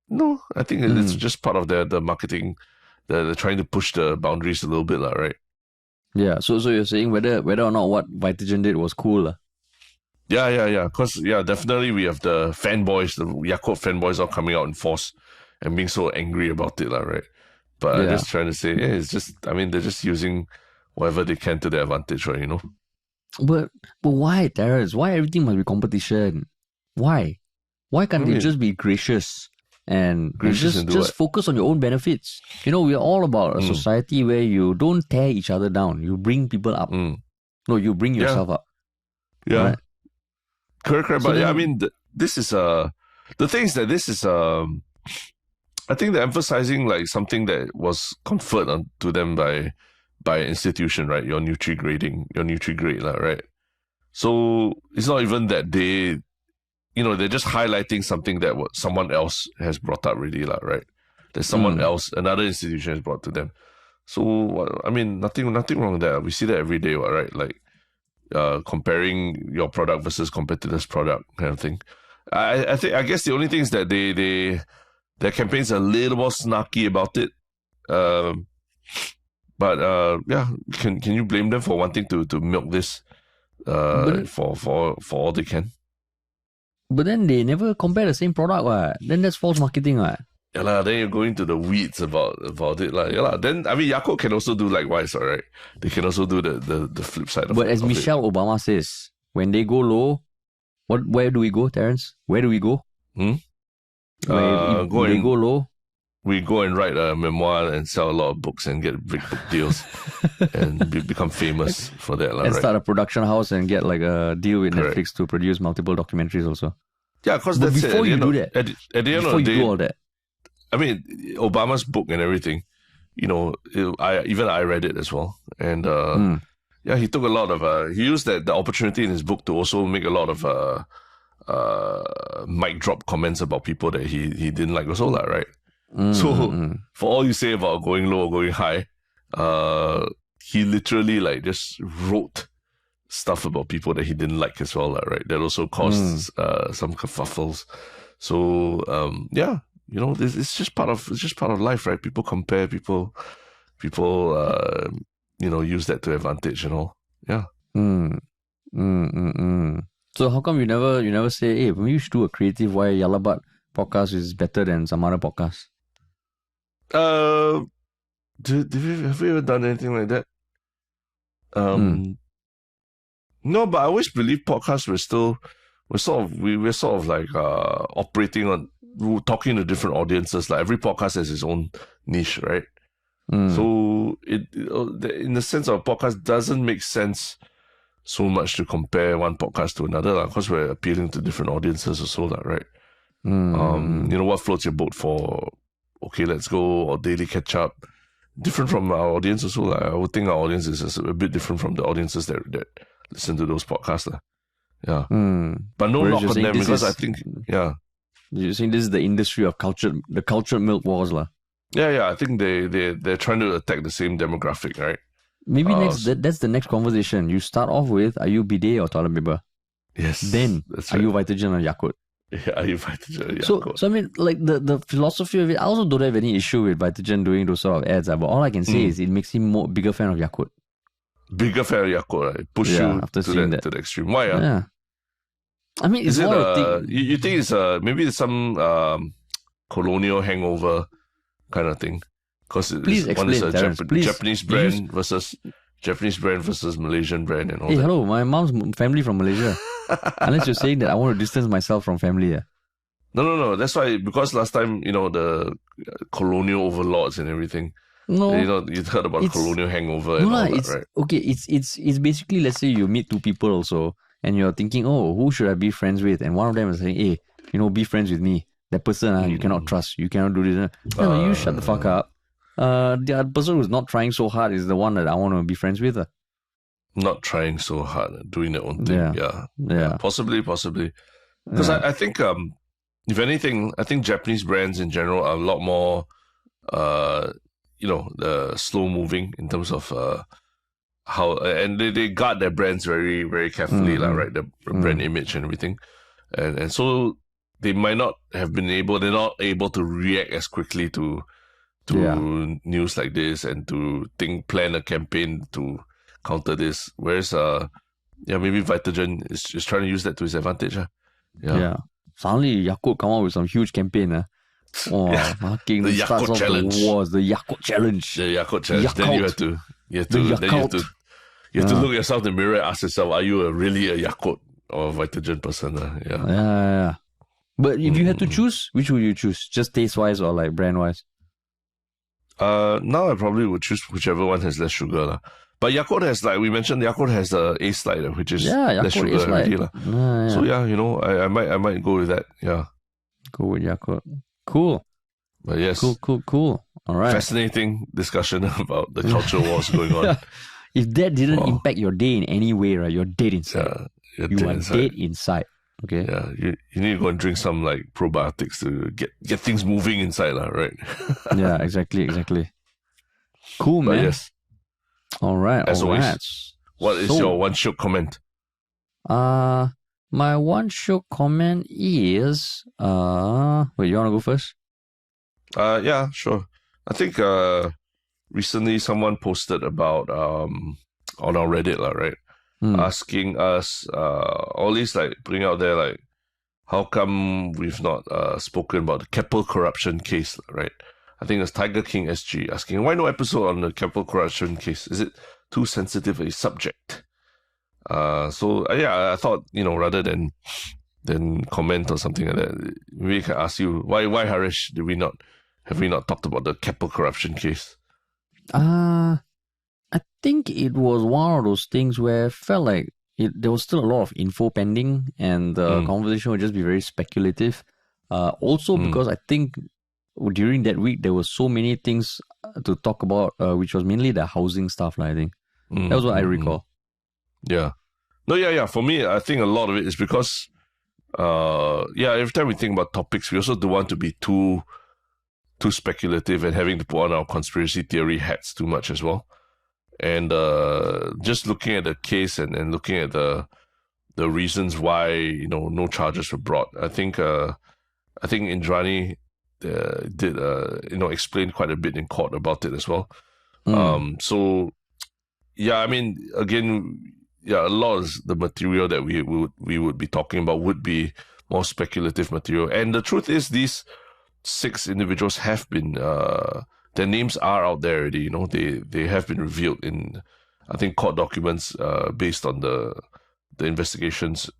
No, I think it's just part of the marketing. They're trying to push the boundaries a little bit, right? Yeah. So you're saying whether or not what Vitagen did was cool, Yeah. Because definitely we have the fanboys, the Yakult fanboys, all coming out in force and being so angry about it, right? But I'm just trying to say, it's just, I mean, they're just using whatever they can to their advantage, right? But why, Terrence? Why everything must be competition? Why? Why can't they just be gracious and just focus on your own benefits? We're all about a society where you don't tear each other down. You bring people up. No, you bring yourself up. Yeah. Right? Correct. So but I mean, this is the thing is that this is I think they're emphasizing like something that was conferred onto them by an institution, right? Your Nutri-Grade, right? So it's not even that they're just highlighting something that someone else has brought up really, right? That someone else, another institution has brought to them. So, I mean, nothing wrong with that. We see that every day, right? Like, comparing your product versus competitors' product kind of thing. I guess the only thing is that their campaign's a little more snarky about it. But can you blame them for wanting to milk this for all they can? But then they never compare the same product, right? Then that's false marketing, right? Yeah, then you're going to the weeds about it. Then, I mean, Yakult can also do likewise, all right? They can also do the flip side of it. But as Michelle Obama says, when they go low, where do we go, Terrence? Where do we go? If they go low, we go and write a memoir and sell a lot of books and get big book deals and become famous for that. And start a production house and get like a deal with Netflix to produce multiple documentaries also. Yeah, because that's before it. You do that, at the end of the day, do all that. I mean, Obama's book and everything, I read it as well. And he took a lot of, he used the opportunity in his book to also make a lot of mic drop comments about people that he didn't like also, right? For all you say about going low or going high, he literally like just wrote stuff about people that he didn't like as well, right? That also caused some kerfuffles. So it's just part of life, right? People compare, people use that to advantage and all. Yeah. So how come you never say, hey, we should do a creative why Yalabat podcast is better than some other podcasts? Have we ever done anything like that? No, but I always believe podcasts we're sort of like operating on talking to different audiences. Like every podcast has its own niche, right? So it in the sense of a podcast doesn't make sense so much to compare one podcast to another, because we're appealing to different audiences also, right? What floats your boat for Okay Let's Go or Daily Catch Up, different from our audience also. I would think our audience is a bit different from the audiences that listen to those podcasts. Yeah. But no knock on them, because I think, You're saying this is the industry of the cultured milk wars, lah. Yeah, I think they're trying to attack the same demographic, right? Maybe that's the next conversation. You start off with, are you bidet or toilet paper? Yes. Then, are you Vitagen or Yakult? Yeah, are you Vitagen or Yakult? So I mean, like the philosophy of it, I also don't have any issue with Vitagen doing those sort of ads, but all I can say is it makes him bigger fan of Yakult. Bigger fan of Yakult, right? Push you to the extreme. Why? Yeah. I mean, it's more a thing. You think it's maybe it's some colonial hangover kind of thing? Because one is a Japanese brand versus Malaysian brand and all that. Hey, hello, my mom's family from Malaysia. Unless you're saying that I want to distance myself from family. Yeah. No. That's why, because last time, the colonial overlords and everything, No. You've heard about colonial hangover and No all lah, that, right? okay, it's basically, let's say you meet two people also, and you're thinking, oh, who should I be friends with? And one of them is saying, hey, be friends with me. That person, you cannot trust. You cannot do this. No, you shut the fuck up. The other person who's not trying so hard is the one that I want to be friends with. Not trying so hard, doing their own thing. Yeah. Possibly. Because I think, if anything, I think Japanese brands in general are a lot more, slow moving in terms of how, and they guard their brands very, very carefully, right? The brand image and everything. And so they might not have they're not able to react as quickly to news like this and to plan a campaign to counter this. Whereas, maybe Vitagen is trying to use that to his advantage. Yeah. Suddenly, Yakult come out with some huge campaign. Fucking the Yakult challenge. The Yakult challenge. The Yakult challenge. Then you have to look yourself in the mirror and ask yourself, are you really a Yakult or a Vitagen person? Yeah. But if you had to choose, which would you choose? Just taste-wise or like brand-wise? Now I probably would choose whichever one has less sugar. But Yakult has, like we mentioned, Yakult has the A-Slide, which is less sugar already. So I might go with that. Yeah. Go with Yakult. Cool. But yes. Cool. All right. Fascinating discussion about the culture wars going on. If that didn't impact your day in any way, right, you're dead inside. You are dead inside. Okay. Yeah, you need to go and drink some like probiotics to get things moving inside, right? Yeah, exactly. Cool, man. Yes. All right. As always, what is your one Shiok comment? My one Shiok comment is wait, you wanna go first? Yeah, sure. I think recently someone posted about on our Reddit, right? Asking us, all these like putting out there like, how come we've not spoken about the Keppel corruption case, right? I think it's Tiger King SG asking, why no episode on the Keppel corruption case? Is it too sensitive a subject? I thought, rather than comment or something like that, maybe I can ask you, why Harish, have we not talked about the Keppel corruption case? I think it was one of those things where I felt like there was still a lot of info pending and the conversation would just be very speculative. Also because I think during that week there were so many things to talk about, which was mainly the housing stuff, I think. That was what I recall. Yeah. No, yeah. For me, I think a lot of it is because, every time we think about topics, we also don't want to be too speculative and having to put on our conspiracy theory hats too much as well. And just looking at the case and looking at the reasons why no charges were brought, I think Indrani did explain quite a bit in court about it as well. So yeah, I mean, again, a lot of the material that we would be talking about would be more speculative material. And the truth is, these 6 individuals have been their names are out there already. They have been revealed in, I think, court documents based on the investigations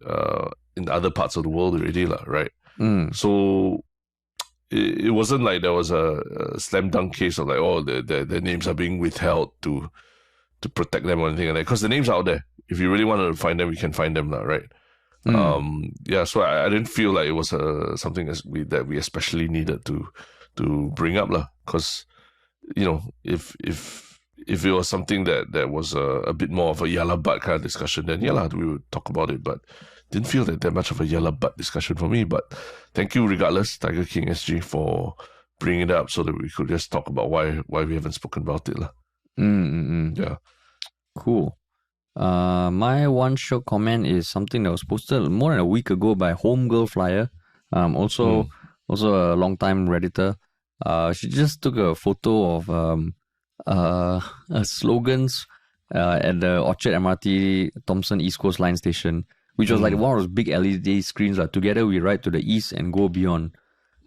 in other parts of the world already, right? So it wasn't like there was a slam dunk case of like, their names are being withheld to protect them or anything like that, because the names are out there. If you really wanted to find them, you can find them now, right? So I didn't feel like it was something that we especially needed to bring up, because if it was something that was a bit more of a yalla butt kind of discussion, then we would talk about it. But didn't feel that much of a yalla butt discussion for me. But thank you regardless, Tiger King SG, for bringing it up so that we could just talk about why we haven't spoken about it. Yeah. Cool. My one Shiok comment is something that was posted more than a week ago by Homegirl Flyer. Also a long time Redditor. She just took a photo of slogans at the Orchard MRT Thomson East Coast Line Station, which was like one of those big LED screens. Together we ride to the east and go beyond.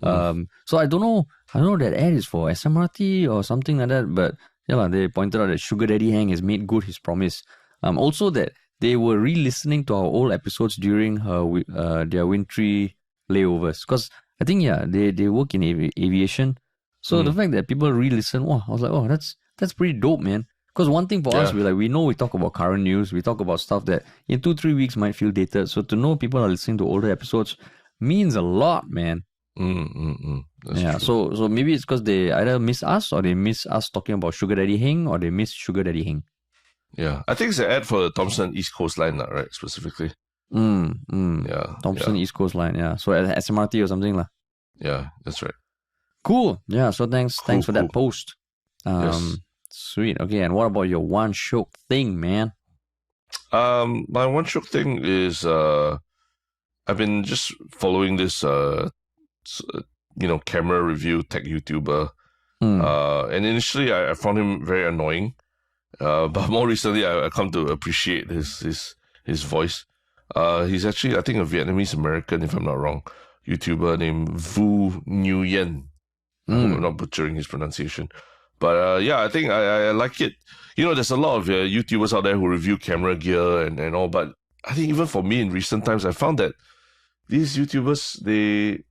So I don't know that ad is for SMRT or something like that, but they pointed out that Sugar Daddy Hang has made good his promise. Also that they were re-listening to our old episodes during their wintry layovers, because I think they work in aviation. So the fact that people re-listen, wow, I was like, oh, that's pretty dope, man. Because one thing for us, we know we talk about current news, we talk about stuff that in 2-3 weeks might feel dated. So to know people are listening to older episodes means a lot, man. That's true. So maybe it's because they either miss us or they miss us talking about Sugar Daddy Heng or they miss Sugar Daddy Heng. Yeah, I think it's an ad for the Thomson East Coast Line, right? Specifically. Yeah. Thomson East Coast Line, yeah. So at SMRT or something lah. Yeah, that's right. Cool. Yeah. So thanks for that post. Yes. Sweet. Okay. And what about your one Shiok thing, man? My one Shiok thing is I've been just following this camera review tech YouTuber. And initially I found him very annoying. But more recently I come to appreciate his voice. He's actually, I think, a Vietnamese American, if I'm not wrong, YouTuber named Vu Nguyen. I hope I'm not butchering his pronunciation. But I think I like it. There's a lot of YouTubers out there who review camera gear and all, but I think even for me in recent times, I found that these YouTubers, they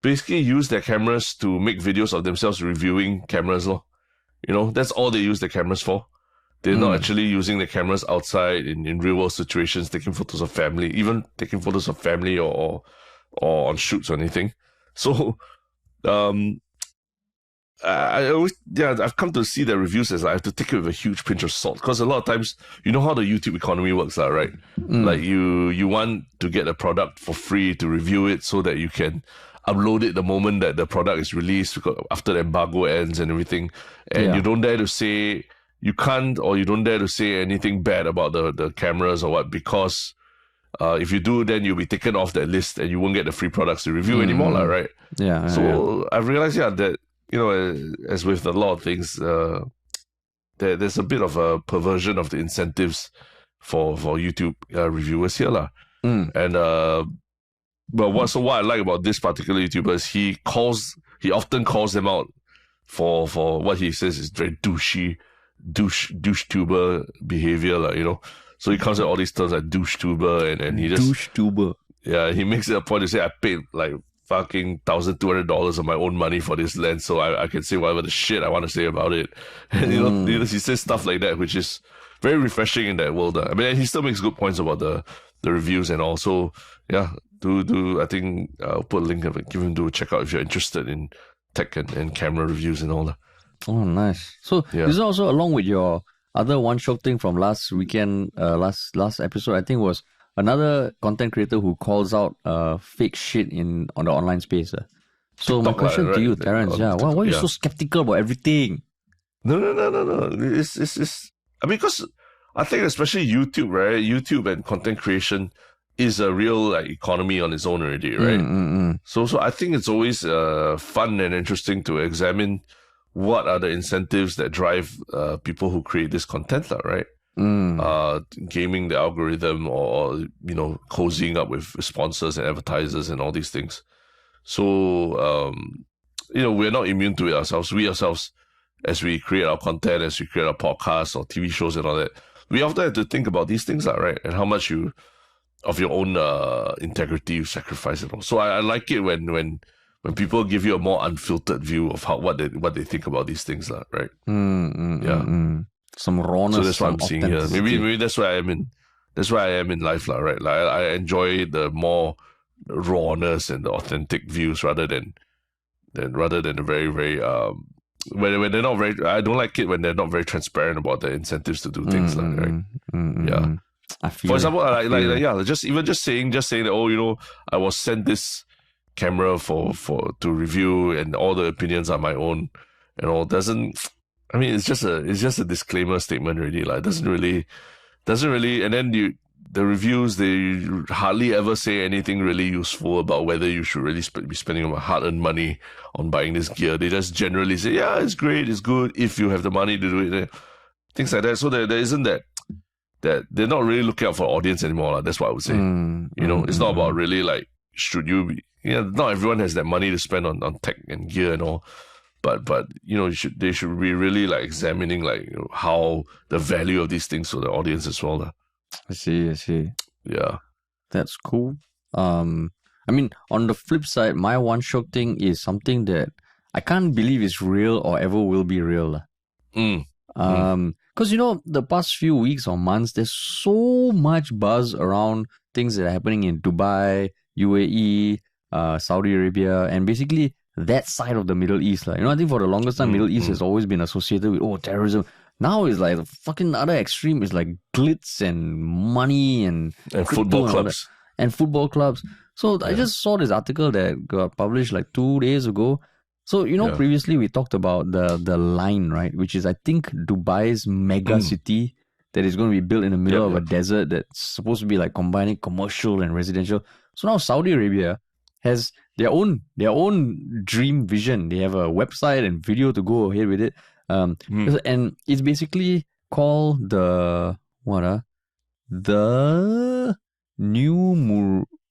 basically use their cameras to make videos of themselves reviewing cameras. That's all they use the cameras for. They're not actually using the cameras outside in real world situations, taking photos of family, even taking photos of family or on shoots or anything. So, I've come to see the reviews as I have to take it with a huge pinch of salt, because a lot of times, you know how the YouTube economy works, right? Like you want to get a product for free to review it so that you can upload it the moment that the product is released, after the embargo ends and everything, and you don't dare to say. You can't, or you don't dare to say anything bad about the cameras or what, because if you do, then you'll be taken off that list and you won't get the free products to review anymore, right? Yeah. So I've realized, that, as with a lot of things, there's a bit of a perversion of the incentives for YouTube reviewers here, lah. And but what I like about this particular YouTuber is he often calls them out for what he says is very douche tuber behavior, So he comes at all these terms like douche tuber and he just douche tuber. Yeah, he makes it a point to say I paid like fucking $1,200 of my own money for this lens, so I can say whatever the shit I want to say about it. And he says stuff like that, which is very refreshing in that world. I mean, he still makes good points about the reviews and all. So yeah, do I think I'll put a link of it, give him to check out if you're interested in tech and camera reviews and all that. Oh, nice. So this is also along with your other one Shiok thing from last weekend, last episode, I think, was another content creator who calls out fake shit on the online space. So TikTok, my question to you, Terence, why are you so skeptical about everything? No. It's I mean, because I think especially YouTube, right? YouTube and content creation is a real economy on its own already, right? So I think it's always fun and interesting to examine what are the incentives that drive people who create this content, right? Gaming the algorithm or cozying up with sponsors and advertisers and all these things. So we're not immune to it ourselves. We ourselves, as we create our content, as we create our podcasts or TV shows and all that, we often have to think about these things, right? And how much of your own integrity you sacrifice and all. So I like it when people give you a more unfiltered view of what they think about these things, right? Some rawness. So that's what I'm seeing here. Maybe that's why I am in life, right? Like I enjoy the more rawness and the authentic views rather than the very, very when they're not very. I don't like it when they're not very transparent about the incentives to do things, right? Yeah. For example, just saying that I was sent this camera to review and all the opinions are my own and all doesn't. I mean, it's just a disclaimer statement, really. Like, doesn't really, and then the reviews, they hardly ever say anything really useful about whether you should really be spending hard-earned money on buying this gear. They just generally say, yeah, it's great, it's good if you have the money to do it, things like that. So there isn't that they're not really looking out for audience anymore. That's what I would say. It's not about really should you be. Not everyone has that money to spend on tech and gear and all. But they should be really examining how the value of these things for the audience as well. I see. Yeah. That's cool. I mean, on the flip side, my one Shiok thing is something that I can't believe it's real or ever will be real. Because the past few weeks or months, there's so much buzz around things that are happening in Dubai, UAE, Saudi Arabia, and basically that side of the Middle East. I think for the longest time, Middle East has always been associated with terrorism. Now it's like the fucking other extreme is like glitz and money and football clubs. And football clubs. So I just saw this article that got published like 2 days ago. So, previously we talked about the line, right? Which is, I think, Dubai's mega city that is going to be built in the middle of a desert that's supposed to be like combining commercial and residential. So now Saudi Arabia has their own dream vision. They have a website and video to go ahead with it. And it's basically called the new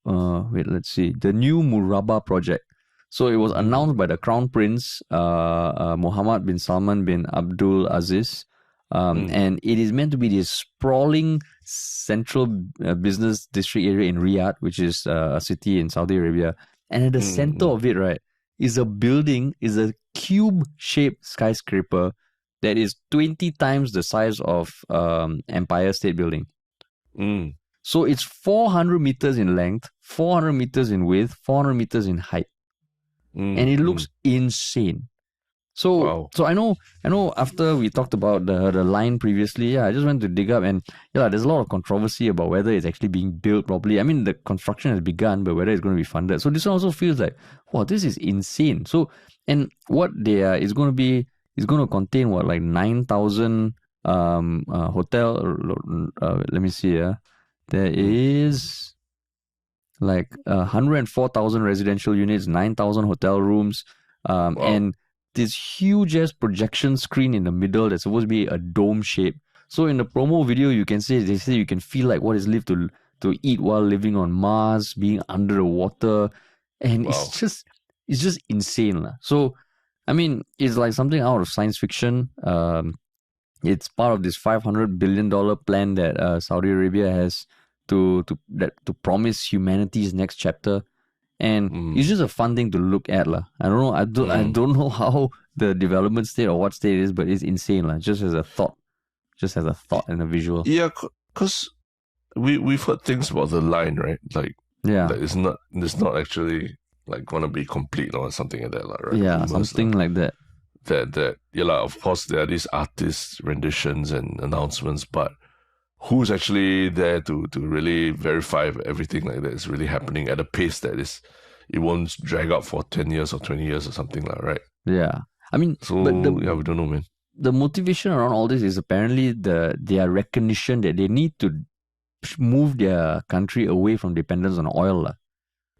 Murabba project. So it was announced by the Crown Prince, Mohammed bin Salman bin Abdul Aziz. And it is meant to be this sprawling central business district area in Riyadh, which is a city in Saudi Arabia. And at the center of it, right, is a cube-shaped skyscraper that is 20 times the size of Empire State Building. So it's 400 meters in length, 400 meters in width, 400 meters in height. And it looks insane. So I know after we talked about the line previously, I just went to dig up, and there's a lot of controversy about whether it's actually being built properly. I mean, the construction has begun, but whether it's going to be funded. So this one also feels like, wow, this is insane. So, and what they are is going to contain what, like 9,000 hotel. Let me see. There is like 104,000 residential units, 9,000 hotel rooms, and this huge ass projection screen in the middle that's supposed to be a dome shape. So in the promo video, they say you can feel like what it's lived to eat while living on Mars, being under the water, and it's just insane. So I mean, it's like something out of science fiction. It's part of this $500 billion plan that Saudi Arabia has to promise humanity's next chapter, and it's just a fun thing to look at, lah. I don't know. I don't know how the development state or what state it is, but it's insane, lah. Just as a thought and a visual. Yeah, because we've heard things about the line, right? Like, that it's not actually like gonna be complete or something like that, right? Yeah, something like that. That of course there are these artist renditions and announcements, but who's actually there to really verify if everything like that is really happening at a pace that it won't drag out for 10 years or 20 years or something like that, right? Yeah. I mean, so we don't know, man. The motivation around all this is apparently their recognition that they need to move their country away from dependence on oil.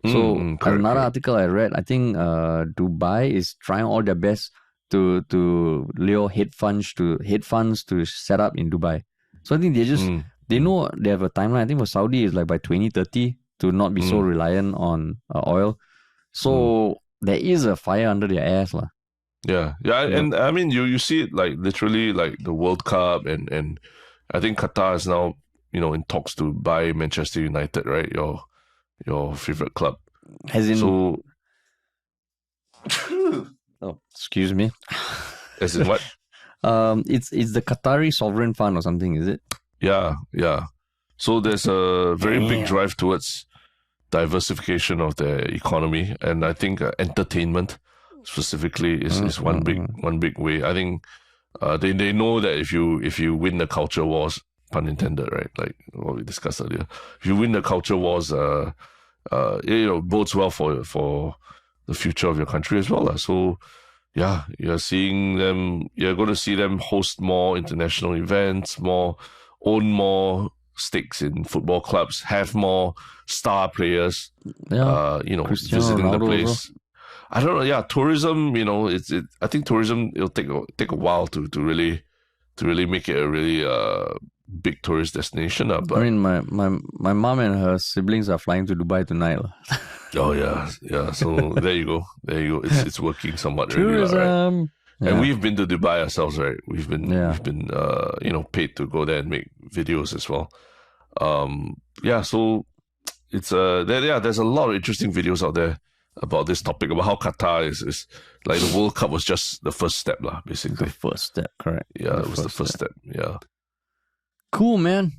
So another article I read, I think Dubai is trying all their best to lure hedge funds to set up in Dubai. So I think they know they have a timeline. I think for Saudi is like by 2030 to not be so reliant on oil. So there is a fire under their ass, lah. Yeah. And I mean, you see it like literally like the World Cup, and I think Qatar is now in talks to buy Manchester United, right? Your favorite club. As in, oh, excuse me. As in what? It's the Qatari sovereign fund or something, is it? Yeah. So there's a very big drive towards diversification of the economy, and I think entertainment specifically is one big way. I think they know that if you win the culture wars, pun intended, right? Like what we discussed earlier, if you win the culture wars, bodes well for the future of your country as well. So yeah, you're going to see them host more international events, own more stakes in football clubs, have more star players, visiting the place. Also. I don't know. Yeah, tourism. I think tourism, it'll take a while to really make it a really big tourist destination. But I mean, my mom and her siblings are flying to Dubai tonight. Oh yeah. So there you go. It's working somewhat. Tourism. Really, right? Yeah. And we've been to Dubai ourselves, right? We've been paid to go there and make videos as well. So it's there's a lot of interesting videos out there. about this topic, about how Qatar is like the World Cup was just the first step, lah, basically. The first step, correct. Yeah, it was the first step. Yeah. Cool, man.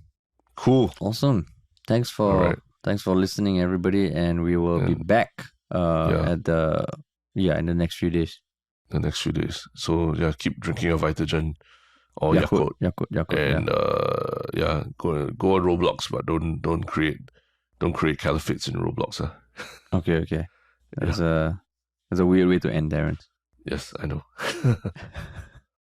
Cool. Awesome. Thanks for listening, everybody, and we will be back in the next few days. The next few days. So yeah, keep drinking your Vitagen or Yakult, and go on Roblox, but don't create caliphates in Roblox. Okay. There's a weird way to end, Darren. Yes, I know.